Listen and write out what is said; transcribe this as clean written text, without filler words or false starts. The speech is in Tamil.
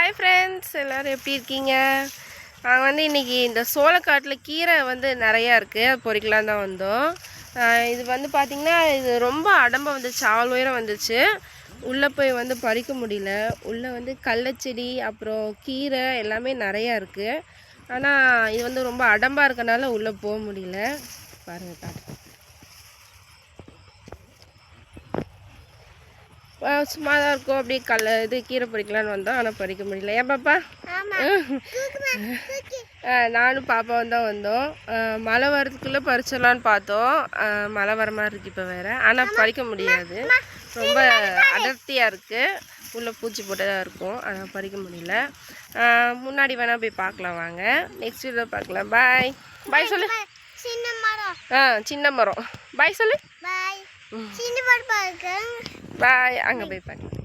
ஹாய் ஃப்ரெண்ட்ஸ், எல்லோரும் எப்படி இருக்கீங்க? நாங்கள் வந்து இன்றைக்கி இந்த சோளக்காட்டில் கீரை வந்து நிறையா இருக்குது, அது பொறிக்கலாம் தான் வந்தோம். இது வந்து பார்த்திங்கன்னா இது ரொம்ப அடம்பை வந்துச்சு, ஆள் உயரம் வந்துச்சு. உள்ளே போய் வந்து பறிக்க முடியல. உள்ளே வந்து கடலச்செடி அப்புறம் கீரை எல்லாமே நிறையா இருக்குது. ஆனால் இது வந்து ரொம்ப அடம்பாக இருக்கனால உள்ளே போக முடியல. பாருங்கள் காட்டு. சும்மா தான் இருக்கும், அப்படியே இது கீரை பறிக்கலான்னு வந்தோம். ஆனால் பறிக்க முடியல. ஏன் பாப்பா? நானும் பாப்பாவும் தான் வந்தோம். மழை வரதுக்குள்ளே பறிச்சிடலான்னு பார்த்தோம். மழை வர மாதிரி இருக்குது இப்போ வேறு. ஆனால் பறிக்க முடியாது, ரொம்ப அடர்த்தியாக இருக்குது. உள்ளே பூச்சி போட்டதாக இருக்கும், ஆனால் பறிக்க முடியல. முன்னாடி வேணால் போய் பார்க்கலாம் வாங்க. நெக்ஸ்ட் வீடியோ பார்க்கலாம். பாய் பாய் சொல்லு. சின்ன மரம் பாய் சொல்லு. பாய், அங்கே போய் பார்க்கலாம்.